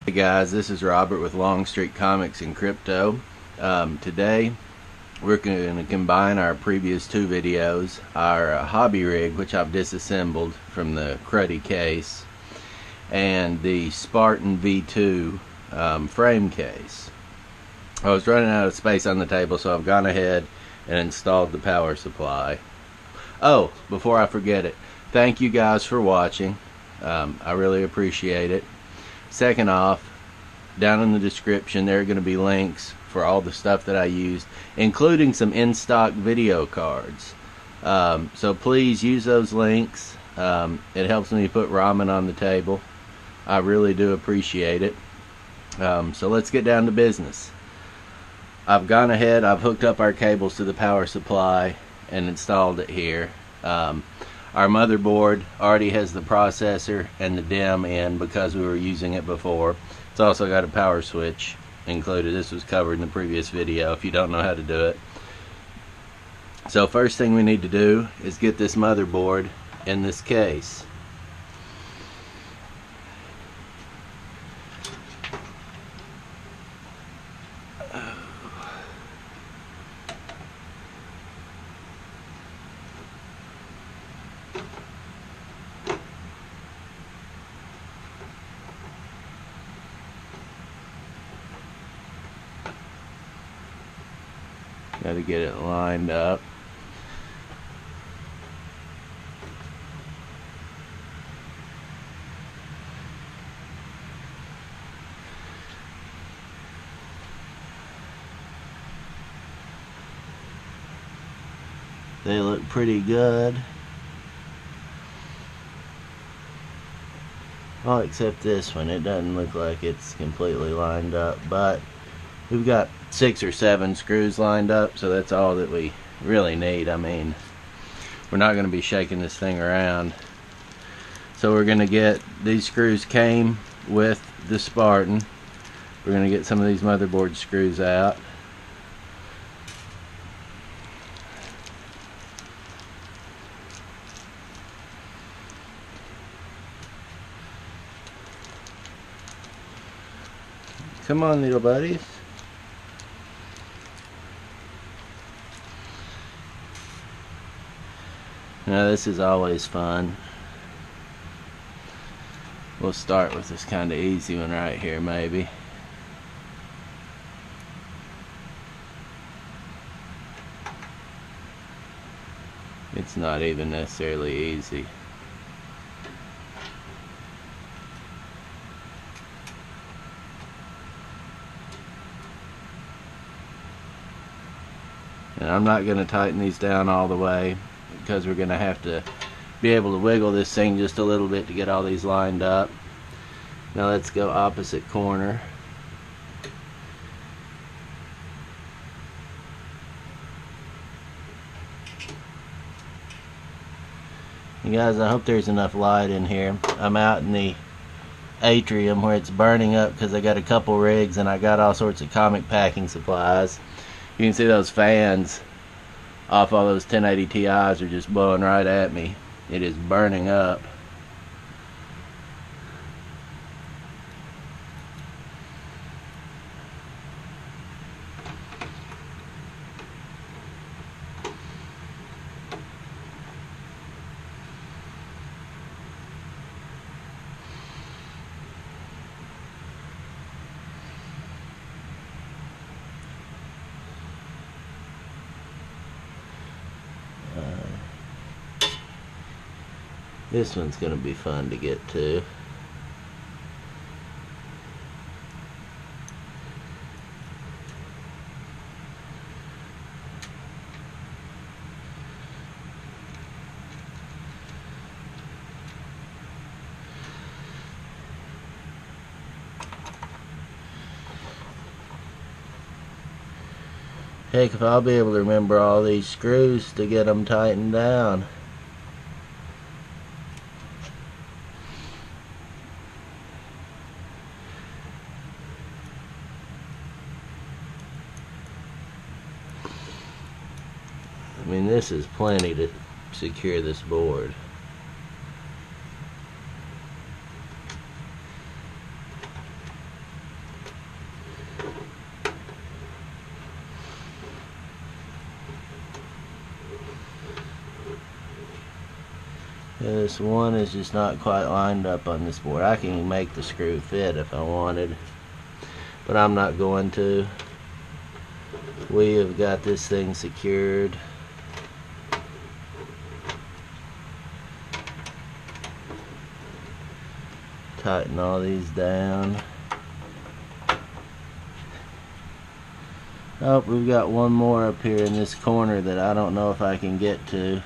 Hey guys, this is Robert with Long Street Comics and Crypto. Today we're going to combine our previous two videos, our hobby rig, which I've disassembled from the cruddy case, and the Spartan V2 frame case. I was running out of space on the table, so I've gone ahead and installed the power supply. Oh, before I forget it, thank you guys for watching. I really appreciate it. Second off, down in the description there are going to be links for all the stuff that I used, including some in-stock video cards. So please use those links. It helps me put ramen on the table. I really do appreciate it. So let's get down to business. I've gone ahead, I've hooked up our cables to the power supply and installed it here. Our motherboard already has the processor and the DIMM in because we were using it before. It's also got a power switch included. This was covered in the previous video if you don't know how to do it. So first thing we need to do is get this motherboard in this case. Got to get it lined up. They look pretty good. Well, except this one. It doesn't look like it's completely lined up, but we've got 6 or 7 screws lined up, so that's all that we really need. I mean, we're not going to be shaking this thing around. So we're going to get, these screws came with the Spartan. We're going to get some of these motherboard screws out. Come on, little buddies. Now this is always fun. We'll start with this kind of easy one right here, maybe. It's not even necessarily easy. And I'm not going to tighten these down all the way, because we're going to have to be able to wiggle this thing just a little bit to get all these lined up. Now let's go opposite corner. And guys, I hope there's enough light in here. I'm out in the atrium where it's burning up because I got a couple rigs and I got all sorts of comic packing supplies. You can see those fans off all those 1080 Ti's are just blowing right at me. It is burning up. This one's going to be fun to get to. Heck, if I'll be able to remember all these screws to get them tightened down. I mean, this is plenty to secure this board. This one is just not quite lined up on this board. I can make the screw fit if I wanted, but I'm not going to. We have got this thing secured. Tighten all these down. Oh, we've got one more up here in this corner that I don't know if I can get to.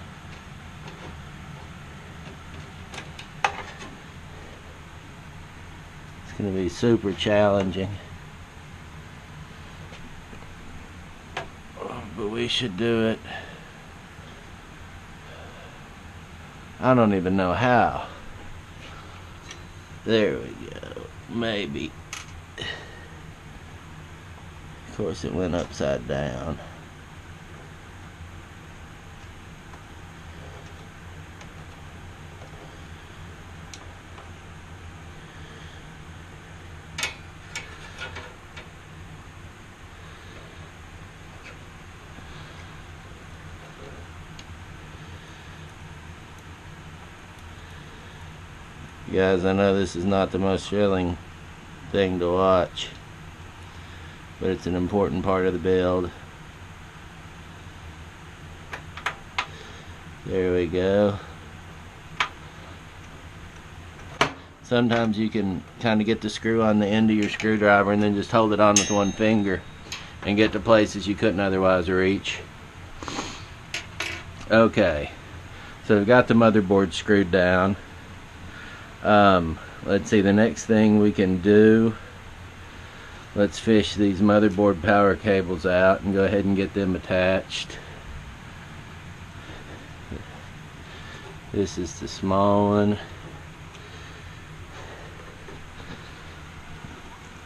It's going to be super challenging. But we should do it. I don't even know how. There we go. Maybe. Of course it went upside down. Guys, I know this is not the most thrilling thing to watch, but it's an important part of the build. There we go. Sometimes you can kind of get the screw on the end of your screwdriver and then just hold it on with one finger and get to places you couldn't otherwise reach. Okay, so we've got the motherboard screwed down. Let's see, the next thing we can do, let's fish these motherboard power cables out and go ahead and get them attached. This is the small one.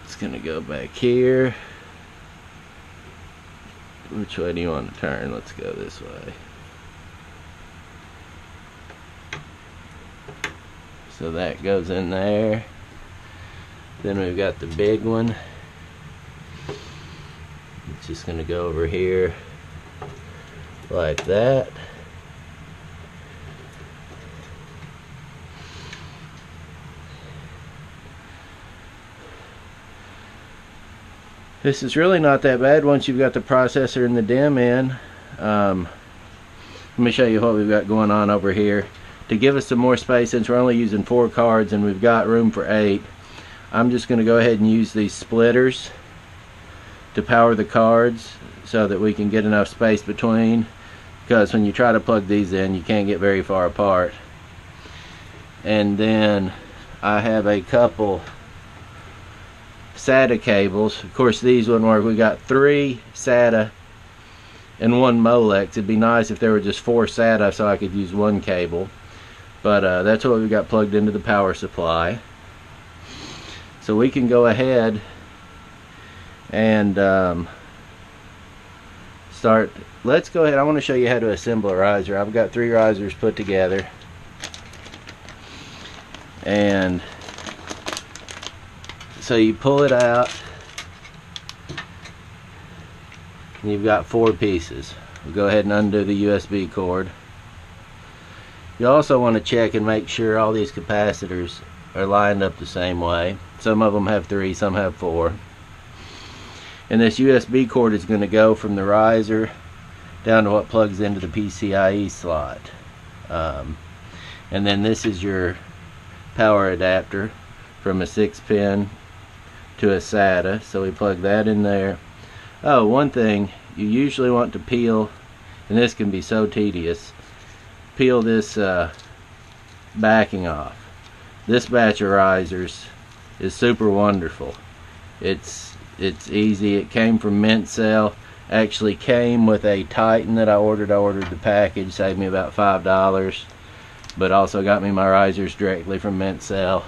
It's gonna go back here. Which way do you want to turn? Let's go this way. So that goes in there. Then we've got the big one. It's just going to go over here like that. This is really not that bad once you've got the processor and the DIMM in. Let me show you what we've got going on over here. To give us some more space, since we're only using 4 cards and we've got room for 8, I'm just going to go ahead and use these splitters to power the cards so that we can get enough space between, because when you try to plug these in you can't get very far apart. And then I have a couple SATA cables. Of course these wouldn't work. We got 3 SATA and 1 Molex. It'd be nice if there were just 4 SATA so I could use 1 cable. But that's what we've got plugged into the power supply. So we can go ahead and start. Let's go ahead. I want to show you how to assemble a riser. I've got 3 risers put together. And so you pull it out. And you've got 4 pieces. We'll go ahead and undo the USB cord. You also want to check and make sure all these capacitors are lined up the same way. Some of them have 3, some have 4. And this USB cord is going to go from the riser down to what plugs into the PCIe slot. And then this is your power adapter from a 6-pin to a SATA. So we plug that in there. Oh, one thing, you usually want to peel, and this can be so tedious, peel this backing off. This batch of risers is super wonderful. It's easy. It came from Mintcell. Actually came with a Titan that I ordered. I ordered the package, saved me about $5, but also got me my risers directly from Mintcell.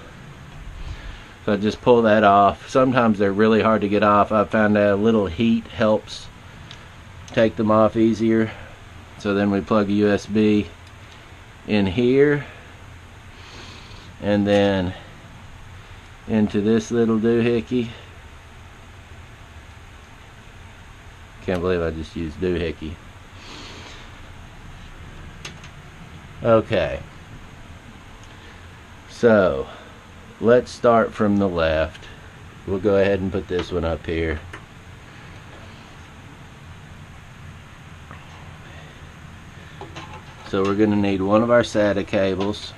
So I just pull that off. Sometimes they're really hard to get off. I found out a little heat helps take them off easier. So then we plug a USB in here and then into this little doohickey. Can't believe I just used doohickey. Okay, So let's start from the left. We'll go ahead and put this one up here. So we're going to need one of our SATA cables.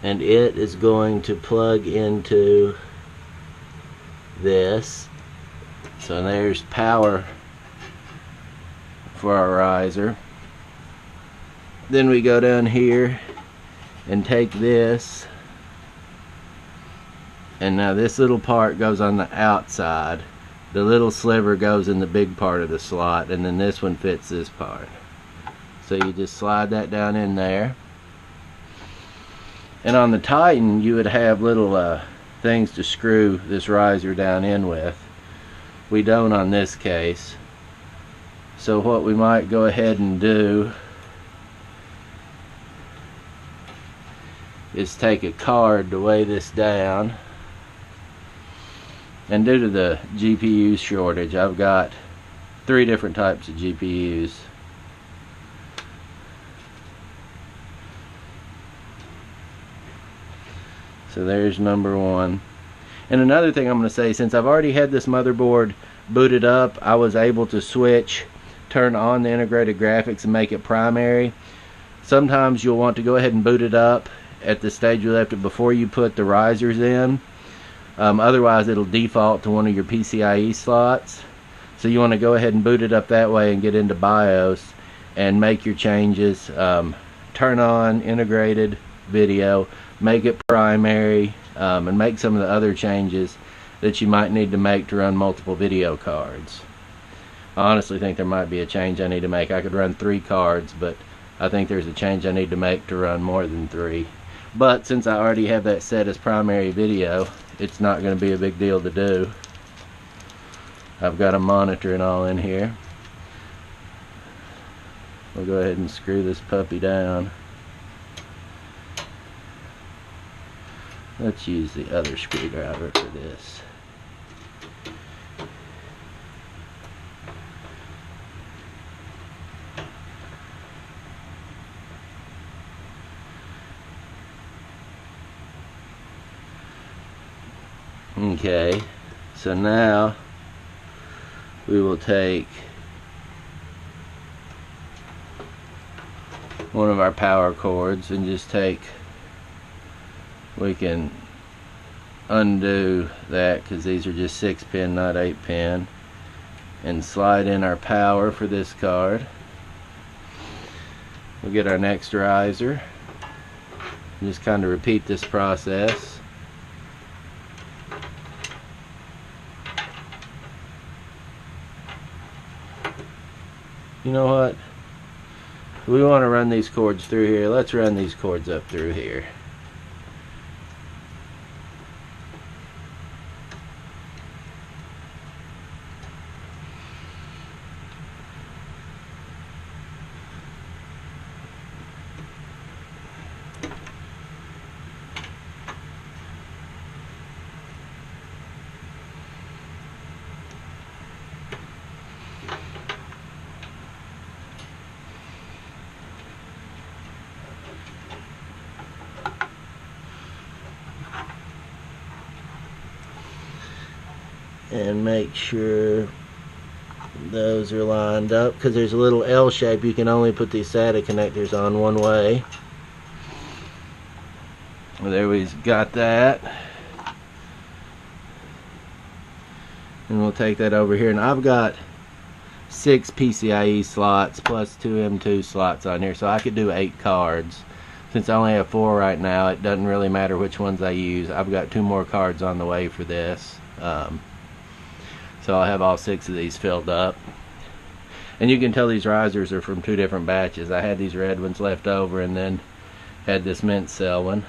And it is going to plug into this. So there's power for our riser. Then we go down here and take this, and now this little part goes on the outside. The little sliver goes in the big part of the slot, and then this one fits this part. So you just slide that down in there. And on the Titan you would have little things to screw this riser down in with. We don't on this case. So what we might go ahead and do is take a card to weigh this down. And due to the GPU shortage, I've got 3 different types of GPUs. So there's number 1. And another thing I'm going to say, since I've already had this motherboard booted up, I was able to switch, turn on the integrated graphics and make it primary. Sometimes you'll want to go ahead and boot it up at the stage you left it before you put the risers in. Otherwise it'll default to one of your PCIe slots. So you want to go ahead and boot it up that way and get into BIOS and make your changes. Turn on integrated video, make it primary, and make some of the other changes that you might need to make to run multiple video cards. I honestly think there might be a change I need to make. I could run 3 cards, but I think there's a change I need to make to run more than 3. But since I already have that set as primary video, it's not going to be a big deal to do. I've got a monitor and all in here. We'll go ahead and screw this puppy down. Let's use the other screwdriver for this. Okay, so now we will take one of our power cords and just we can undo that because these are just 6-pin, not 8-pin, and slide in our power for this card. We'll get our next riser and just kind of repeat this process. You know what? We want to run these cords through here. Let's run these cords up through here. And make sure those are lined up, because there's a little L shape. You can only put these SATA connectors on one way. Well, there we've got that. And we'll take that over here, and I've got 6 PCIe slots plus 2 M2 slots on here, so I could do 8 cards. Since I only have 4 right now, it doesn't really matter which ones I use. I've got 2 more cards on the way for this. So I'll have all 6 of these filled up. And you can tell these risers are from 2 different batches. I had these red ones left over and then had this Mintcell one.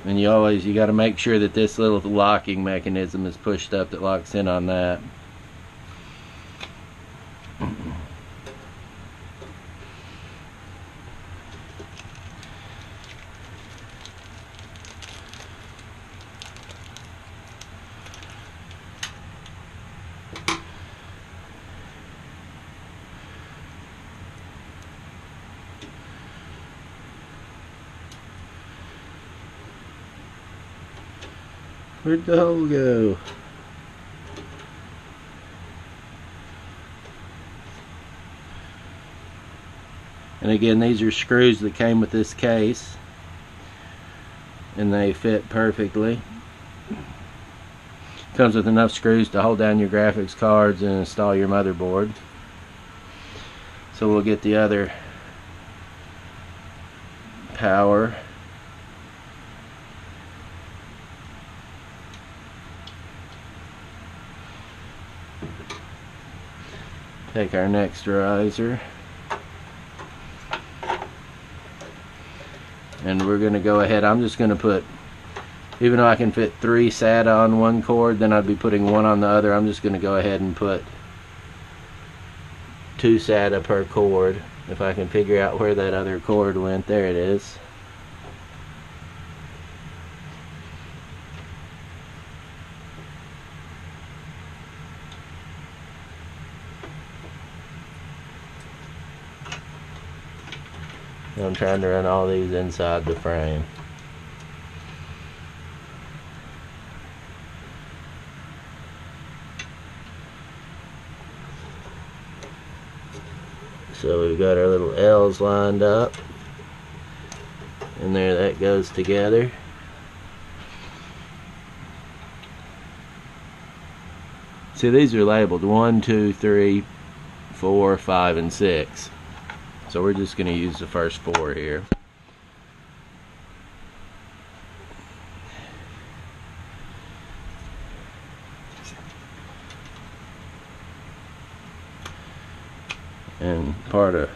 And you got to make sure that this little locking mechanism is pushed up that locks in on that. Where'd the hole go? And again, these are screws that came with this case, and they fit perfectly. Comes with enough screws to hold down your graphics cards and install your motherboard. So we'll get the other power. Take our next riser, and we're going to go ahead. I'm just going to put, even though I can fit 3 SATA on one cord, then I'd be putting 1 on the other. I'm just going to go ahead and put 2 SATA per cord. If I can figure out where that other cord went, there it is. I'm trying to run all these inside the frame. So we've got our little L's lined up, and there that goes together. See, these are labeled 1, 2, 3, 4, 5, and 6. So we're just going to use the first 4 here. And part of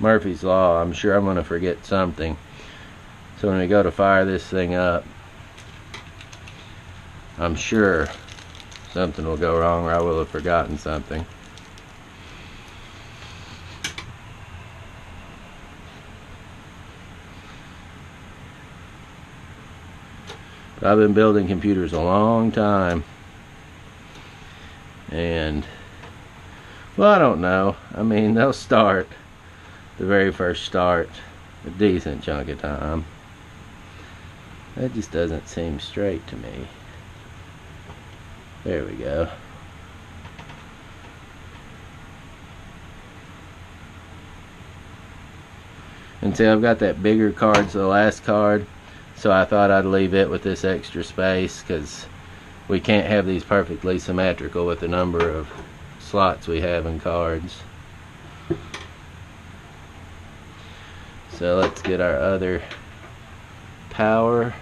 Murphy's Law, I'm sure I'm going to forget something. So when we go to fire this thing up, I'm sure something will go wrong, or I will have forgotten something. I've been building computers a long time, and well, I don't know. I mean, they'll start, the very first start, a decent chunk of time. That just doesn't seem straight to me. There we go. And see, I've got that bigger card, so the last card, so I thought I'd leave it with this extra space, because we can't have these perfectly symmetrical with the number of slots we have in cards. So let's get our other power.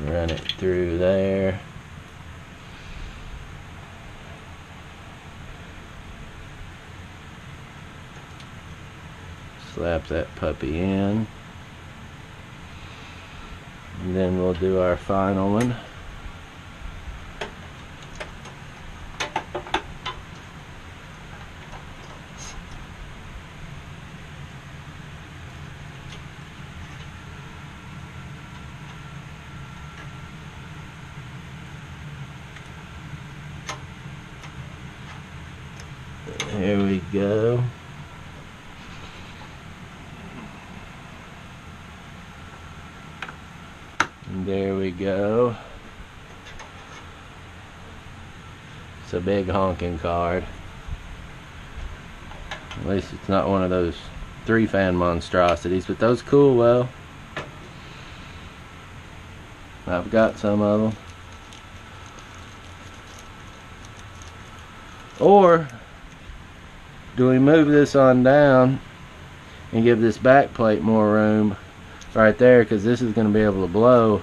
Run it through there. Slap that puppy in, and then we'll do our final one. There we go. And there we go. It's a big honking card. At least it's not one of those 3-fan monstrosities, but those cool well. I've got some of them. Or do we move this on down and give this back plate more room right there, because this is going to be able to blow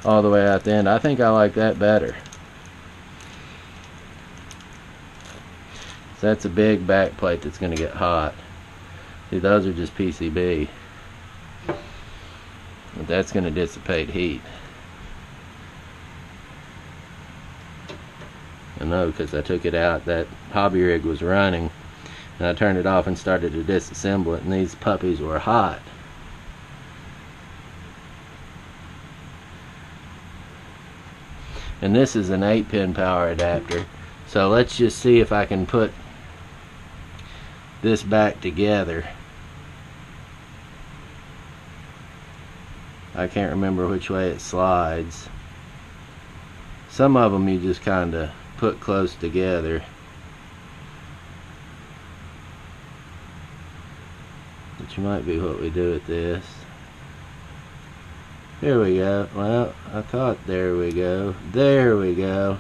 all the way out the end. I think I like that better. So that's a big back plate that's going to get hot. See, those are just PCB, but that's going to dissipate heat. I know, because I took it out, that hobby rig was running, and I turned it off and started to disassemble it, and these puppies were hot. And this is an 8-pin power adapter. So let's just see if I can put this back together I can't remember which way it slides. Some of them you just kind of put close together, which might be what we do with this. Here we go. Well, I caught. There we go. There we go.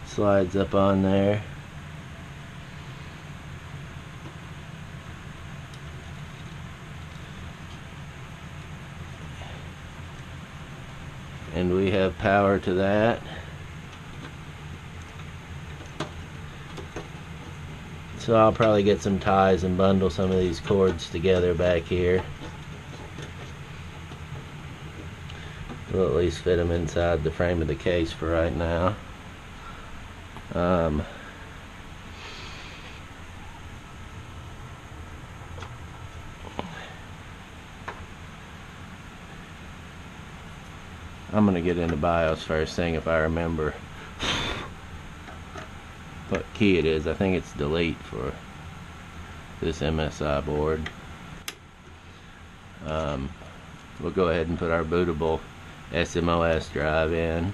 Slides up on there. And we have power to that. So I'll probably get some ties and bundle some of these cords together back here. We'll at least fit them inside the frame of the case for right now. I'm going to get into BIOS first thing if I remember what key it is. I think it's delete for this MSI board. We'll go ahead and put our bootable SMOS drive in.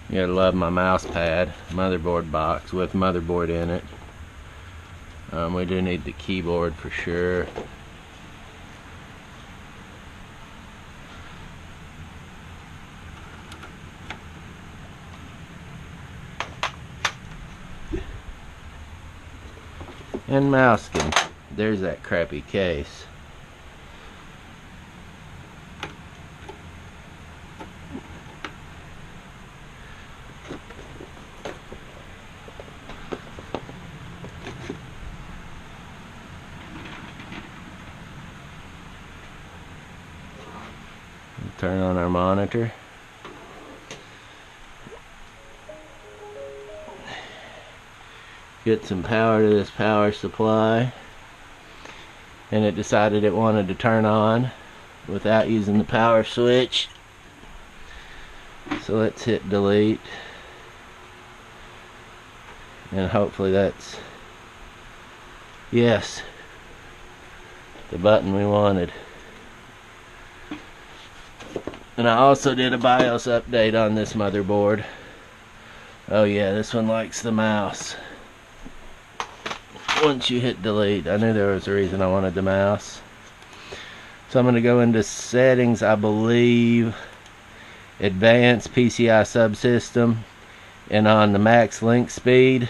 You gotta love my mouse pad, motherboard box with motherboard in it. We do need the keyboard for sure. And mouse skin. There's that crappy case. Turn on our monitor. Get some power to this power supply, and it decided it wanted to turn on without using the power switch. So let's hit delete, and hopefully that's, yes, the button we wanted. And I also did a BIOS update on this motherboard. Oh yeah, this one likes the mouse. Once you hit delete, I knew there was a reason I wanted the mouse. So I'm going to go into settings, I believe, advanced PCI subsystem, and on the max link speed.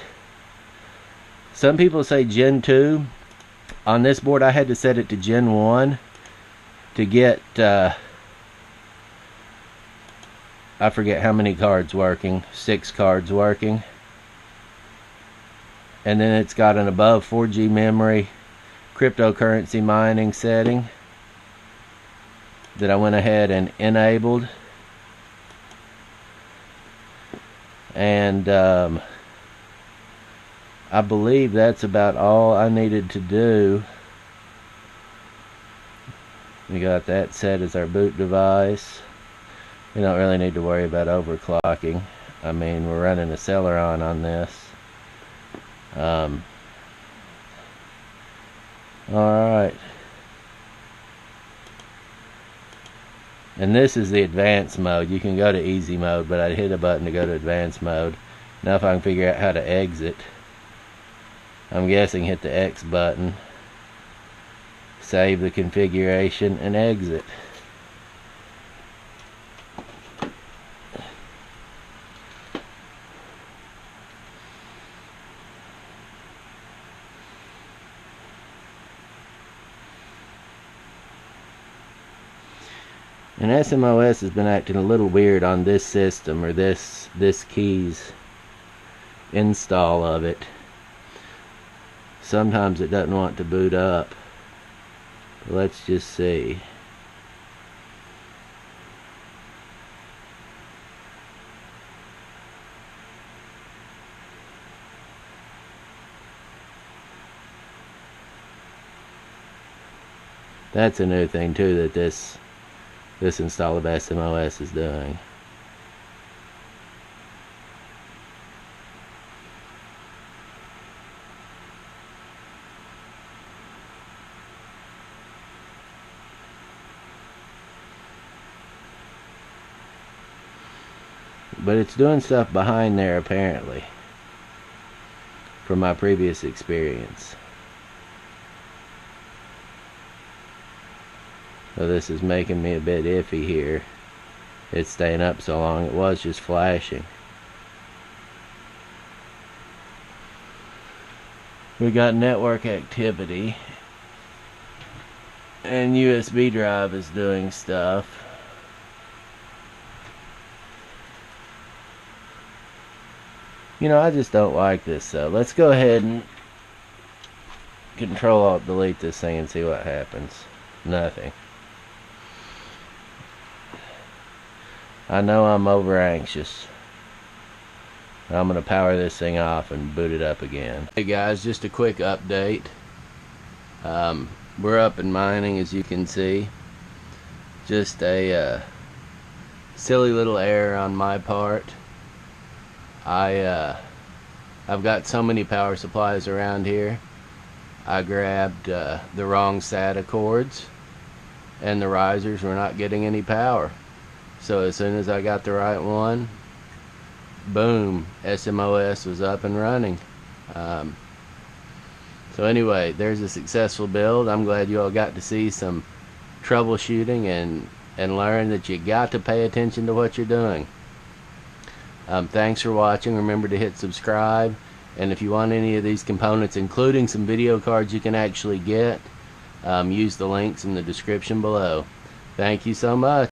Some people say Gen 2. On this board I had to set it to Gen 1 to get, I forget how many cards working, 6 cards working. And then it's got an above 4G memory cryptocurrency mining setting that I went ahead and enabled. And I believe that's about all I needed to do. We got that set as our boot device. We don't really need to worry about overclocking. I mean, we're running a Celeron on this. Alright, and this is the advanced mode. You can go to easy mode, but I'd hit a button to go to advanced mode. Now if I can figure out how to exit, I'm guessing hit the X button, save the configuration, and exit. And SMOS has been acting a little weird on this system, or this key's install of it. Sometimes it doesn't want to boot up. But let's just see. That's a new thing too that this install of SMOS is doing. but it's doing stuff behind there apparently, from my previous experience. So this is making me a bit iffy here. It's staying up so long. It was just flashing. We got network activity, and USB drive is doing stuff. You know, I just don't like this, so let's go ahead and Control-Alt-Delete this thing and see what happens. Nothing. I know I'm over anxious. I'm going to power this thing off and boot it up again. Hey guys, just a quick update. We're up and mining, as you can see. Just a silly little error on my part. I've got so many power supplies around here. I grabbed the wrong SATA cords, and the risers were not getting any power. So as soon as I got the right one, boom, SMOS was up and running. So anyway, there's a successful build. I'm glad you all got to see some troubleshooting and learn that you got to pay attention to what you're doing. Thanks for watching. Remember to hit subscribe, and if you want any of these components, including some video cards you can actually get, use the links in the description below. Thank you so much.